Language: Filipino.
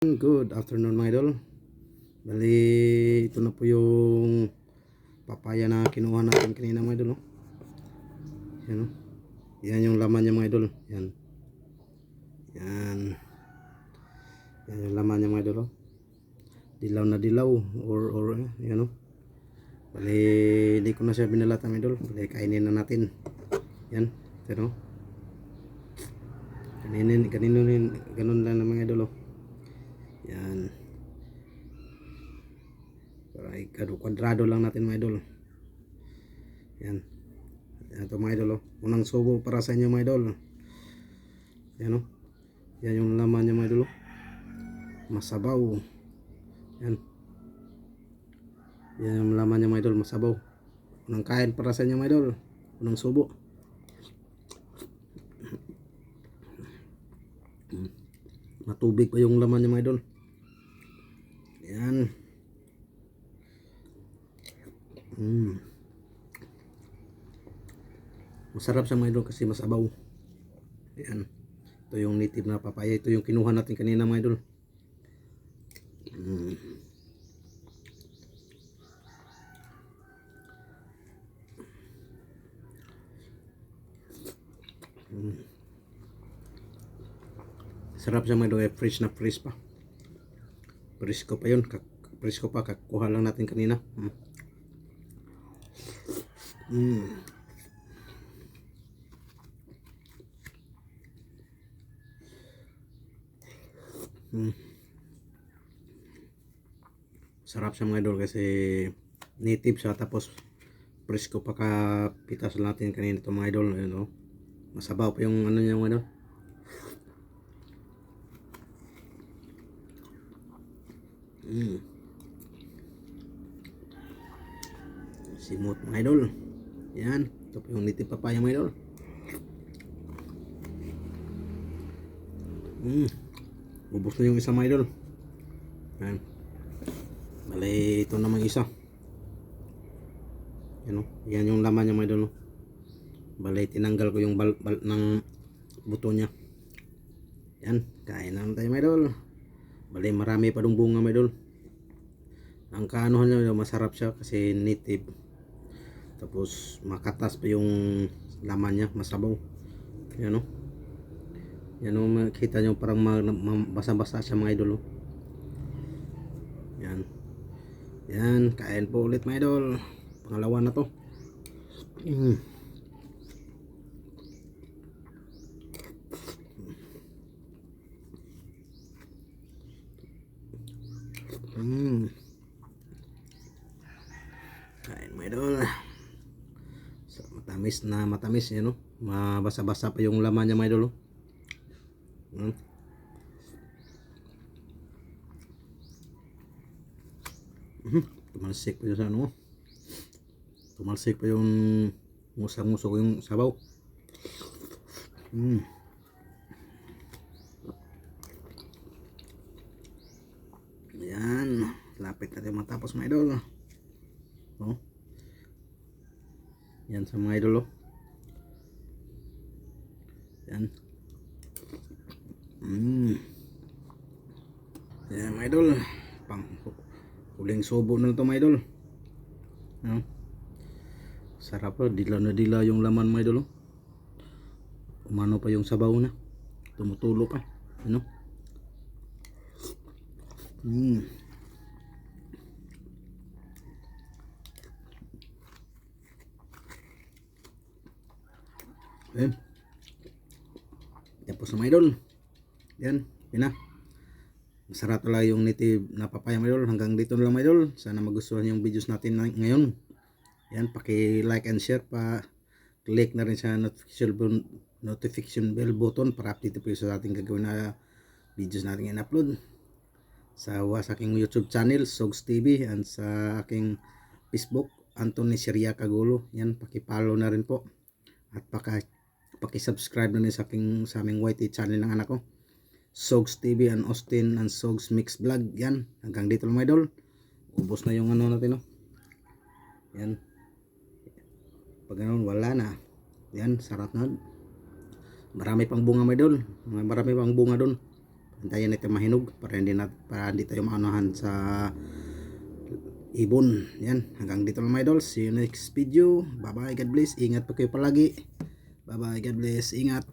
Good afternoon mga idol. Bali, ito na po yung papaya na kinuha natin kanina mga idol. Yan, yan yung laman niya mga idol. Yan. Yan. Yan yung laman niya mga idol. Dilaw na dilaw. Or yan o. Bali, hindi ko na siya binalata mga idol. Bali, kainin na natin. Yan. Pero, ganun lang na mga idol. Yan. Para kwadrado lang natin mga idol. Yan. Yan ito mga idol. Unang subo para sa inyo mga idol. Yan o. Yan yung laman niya mga idol. Masabaw. Yan. Yan yung laman niya mga idol. Masabaw. Unang kain para sa inyo mga idol. Unang subo. Matubig pa yung laman niya mga idol. Yan. Masarap siya mga idol kasi masabaw. Yan. Ito yung native na papaya. Ito yung kinuha natin kanina mga idol. Sarap siya mga idol. Fresh na fresh pa. Presko pa yun. Presko pa. Kakuha lang natin kanina. Sarap siya mga idol kasi native siya, tapos presko pa kapitas natin kanina ito mga idol. Ayun, masabaw pa yung ano niya mga idol. Simot mga idol. Yan, ito pa yung native papaya mga idol. Ubos na yung isa mga idol. Yan. Bali, ito naman isa. Yan, yan yung laman niya mga idol. Bali, tinanggal ko yung bal ng buto niya. Yan, kain na tayo mga idol. Bali, marami pa dong bunga mga idol. Ang kaanuhan niya, masarap siya kasi native. Tapos makatas pa yung laman niya, masabaw. Yan o. Yan o, makita nyo parang basa-basa siya mga idol. Yan. Yan, kain po ulit mga idol. Pangalawa na to. Kain mga idol. So, matamis na matamis yan o. Mabasa-basa pa yung laman niya mga idol. Tumalsik pa yung sa ano. Tumalsik pa yung musang-musok yung sabaw. Ayan, lapit natin matapos mga idol. Yan sa mga idol. Yan. Yan mga idol. Pang huling subo na ito mga idol. Sarap po, dilaw na dilaw yung laman mga idol. Umano pa yung sabaw na. Tumutulo pa. Ano? Ayan. Tapos na mga idol. Yan, yun na. Masarap talaga yung native na papaya mga idol. Hanggang dito na lang mga idol. Sana magustuhan yung videos natin ngayon. Yan, paki-like and share pa. Click na rin sa notification bell button para update po sa ating gagawin na videos natin in-upload. Sa aking YouTube channel, Sogs TV, and sa aking Facebook, Anthony Siria Cagulo. Yan, paki-follow na rin po. At paki-subscribe na rin sa aming YT channel ng anak ko, Sogs TV and Austin and Sogs Mix Vlog. Yan, hanggang dito lang mga idol. Ubos na yung ano natin. Yan. Pag ganun, wala na. Yan, sarap na. Marami pang bunga mga idol. Marami pang bunga doon. Antayin natin mahinog para hindi tayo maunahan sa ibon. Yan, hanggang dito lang mga idol. See you next video. Bye bye, God bless. Ingat po kayo palagi. Bye bye, God bless. Ingat.